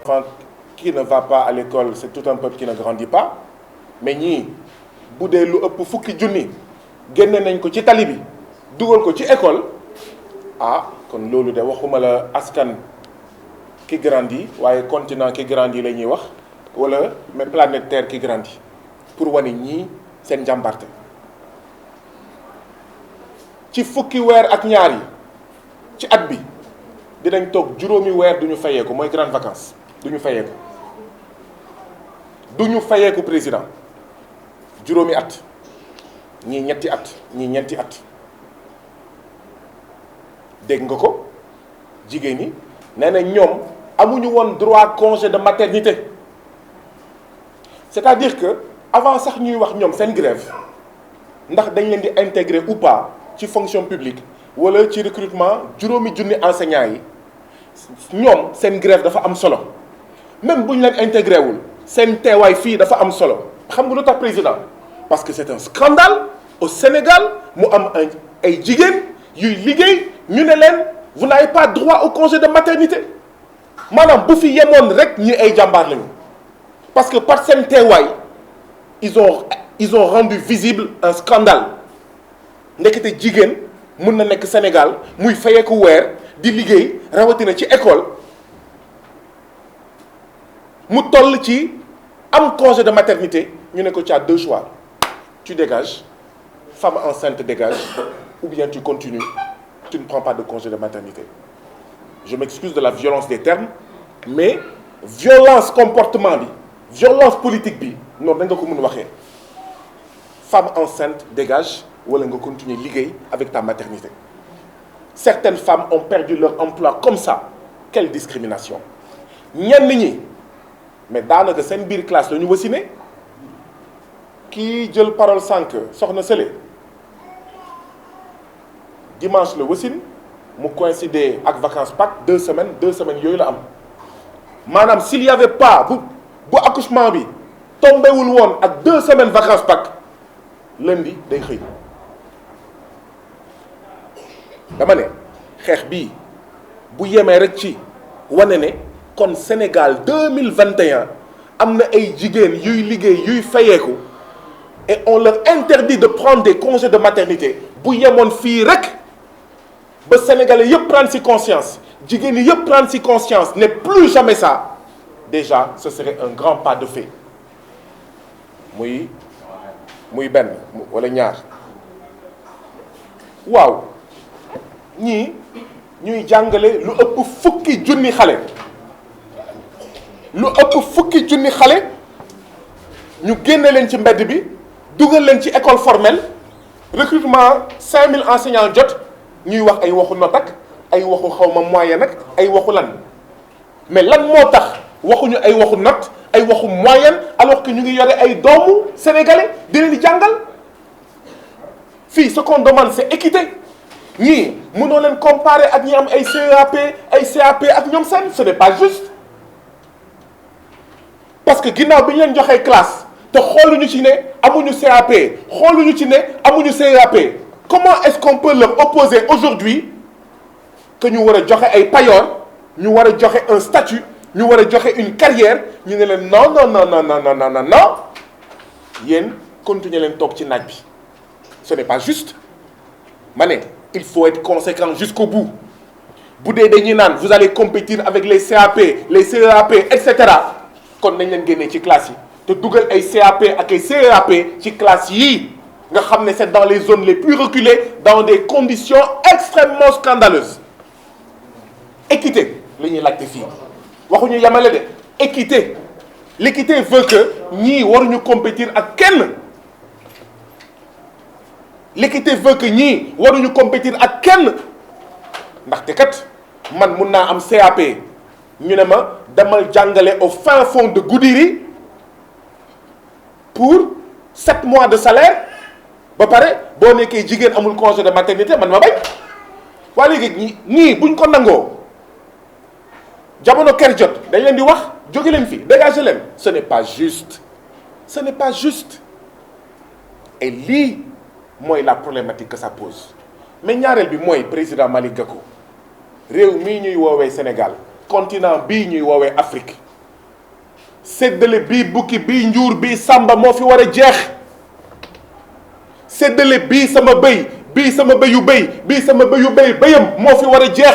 Enfin, qui ne va pas à l'école, c'est tout un peuple qui ne grandit pas. Mais ñii bu dee lu ëpp fukki junni génne nañ ko ci tali bi dugal ko ci école ah kon loolu de waxuma la askan qui grandit waaye continent qui grandit la ñuy wax wala mais planète Terre qui grandit pour wane ñii seen njàmbarte ci fukki weer ak ñaar yi ci at bi dinañ toog juróomi weer du ñu fayeeku mooy grande vacances du ñu fayeeku président juróomi at ñii ñetti at ñii ñeenti at dégg nga ko jigéen ñi nee na ñoom amuñu woon droit congé de maternité c'est-à-dire que avant sax ñuy wax ñoom seen grève ndax dañ leen di intégrer ou pas ci fonction publique wala ci recrutement juróomi junni enseignants yi ñoom seen grève dafa am solo même bu ñu leen intégré wul seen teewaay fii dafa am solo xam nga lu tax président parce que c'est un scandale au Sénégal mu am ay jigéen yuy liggéey ñu ne leen vous n'avez pas droit au congé de maternité maanaam bu fi yemoon rek ñi ay jàmbaar lañu parce que par seen teewaay ils ont rendu visible un scandale ndekete jigéen mun na nekk Sénégal muy fayeeku weer di liggéey rawatina ci école mu toll ci am congé de maternité ñu ne ko tu as deux choix tu dégages femme enceinte dégage ou bien tu continues tu ne prends pas de congé de maternité je m'excuse de la violence des termes mais violence comportement bi violence politique bi noonu da nga ko mën waxee femme enceinte dégage wala nga continuer liggéey avec ta maternité certaines femmes ont perdu leur emploi comme ça quelle discrimination ñenn ñi mais daanaka seen biir classe la ñu wasine kii jël parole sànq soxna Sële dimanche la wasin mu coïncider ak vacances Pâques 2 semaines yooyu la am maanaam s'il y avait pas bu accouchement bi tombéwul woon ak 2 semaines vacances Pâques lundi day xëy dama ne xeex bii bu yemee rek ci wane ne kon Sénégal 2021 am na ay jigéen yuy liggéey yuy fayeeku et on leur interdit de prendre des congés de maternité bu yemoon fii rek ba Sénégalais yëpp prendre ci conscience jigéen ñi yëpp prendre ci conscience ne plus jamais ça déjà ce serait un grand pas de fait muy benn wala ñaar waaw ñii ñuy jàngale lu ëpp fukki junni xale ñu génne leen ci mbedd bi dugal leen ci école formelle recrutement 5000 enseignants jot ñuy wax ay waxu note ak ay waxu xawma moyenne ak ay waxu lan mais lan moo tax waxuñu ay waxu note ay waxu moyenne alors que ñu ngi yore ay doomu sénégalais di leen di jàngal fii ce qu'on demande c'est équité ñii mënoo leen comparer ak ñi am ay CAP ak ñoom seen ce n'est pas juste parce que ginnaaw bi ñu leen joxee classe te xooluñu ci ne amuñu CAP xooluñu ci ne amuñu CAP comment est-ce qu'on peut leur opposer aujourd'hui que ñu war a joxe ay payoor ñu war a joxe un statut ñu war a joxe une carrière ñu ne leen non yéen continuer leen toog ci naaj bi ce n'est pas juste ma ne il faut être conséquent jusqu'au bout bu dee dañuy naan vous allez compétir avec les CAP les CEAP et cetera kon nañ leen génnee ci classe yi te dugal ay CAP ak ay CEAP ci classe yii nga xam ne c'est dans les zones les plus reculées dans des conditions extrêmement scandaleuses équité la ñuy laajte fii waxuñu yamale de équité l'équité veut que ñii waruñu compétir ak kenn l'équité veut que ñii waruñu compétir ak kenn ndaxte kat man mun naa am CAP ñu ne ma demal jàngale au fin fond de Goudiri pour 7 mois de salaire ba pare boo nekkee jigéen amul congé de maternité man ma bañ waaye léegi ñii buñ ko nangoo jamono ker jot dañ leen di wax jóge leen fi dégager leen ce n'est pas juste et lii mooy la problématique que ça pose mais ñaareel bi mooy président Malick Gakou réew mii ñuy woowee Sénégal continent bii ñuy woowee Afrique séddale bii bukki bii njuur bii sàmba moo fi war a jeex. séddale bii sama bëy bii sama bëyu bëy bii sama bëyu bëy bëyam moo fi war a jeex.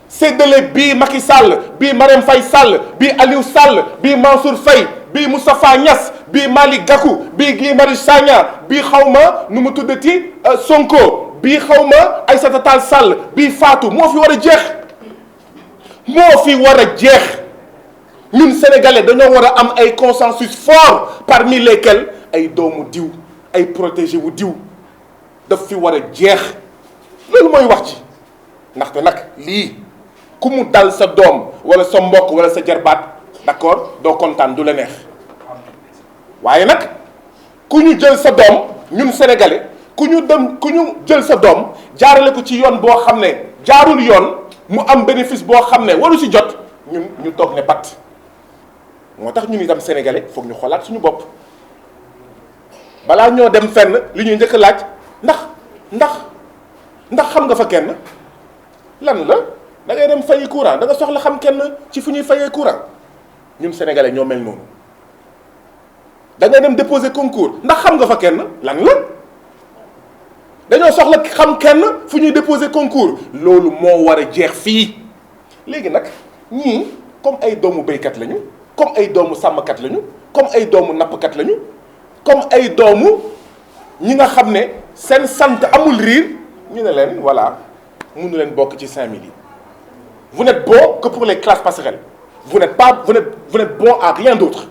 séddale bii Macky Sall bii Marème Faye Sall bii Aliou Sall bii Mansour Faye bii Moustapha Niass bii Malick Gakou bii Guy Marius Sagna bii xawma nu mu tuddati Sonko bii xawma Aïssata Tall Sall bii Fatou moo fi war a jeex. moo fi war a jeex. ñun sénégalais dañoo war a am ay consensus fort parmi lesquels ay doomu diw ay protégé wu diw daf fi war a jeex. loolu mooy wax ci ndaxte nag lii ku mu dal sa doom wala sa mbokk wala sa jarbaat d'accord doo kontaan du la neex waaye nag ku ñu jël sa doom ñun sénégalais ku ñu jël sa doom jaarale ko ci yoon boo xam ne jaarul yoon mu am bénéfice boo xam ne waru si jot ñun ñu toog ne pat. moo tax ñun itam sénégalais foog ñu xoolaat suñu bopp balaa ñoo dem fenn li ñuy njëkk laaj ndax xam nga fa kenn lan la da ngay dem fayi courant da nga soxla xam kenn ci fu ñuy fayee courant ñun sénégalais ñoo mel noonu. da ngay dem déposer concours ndax xam nga fa kenn lan la dañoo soxla xam kenn fu ñuy déposer concours loolu moo war a jeex fii. léegi nag ñii comme ay doomu béykat lañu. comme ay doomu sàmmkat lañu comme ay doomu nappkat lañu comme ay doomu ñi nga xam ne seen sant amul riir ñu ne leen voilà mënu leen bokk ci 5000 yi. vous n'êtes bon que pour les classes passerelles vous n'êtes bon à rien d'autre.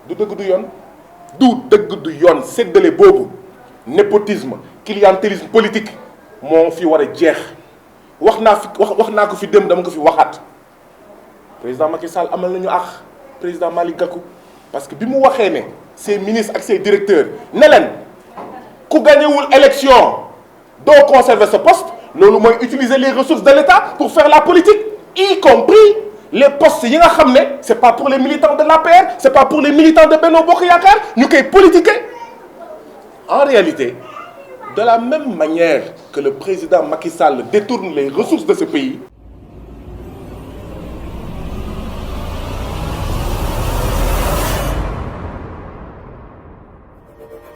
du dëgg du yoon du yoon séddale boobu népotisme clientélisme politique moo fi war a jeex. wax naa ko fi démb dama ko fi waxaat président Macky Sall amal nañu àq. président Malick Gakou parce que bi mu waxee ne ses ministres ak ses directeurs ne leen ku gañewul élection doo conserver ce poste loolu mooy utiliser les ressources de l'État pour faire la politique y compris les postes yi nga xam ne c'est pas pour les militants de l'APR c'est pas pour les militants de Benno Bokk Yaakaar ñu koy politiquer. En réalité de la même manière que le président Macky Sall détourne les ressources de ce pays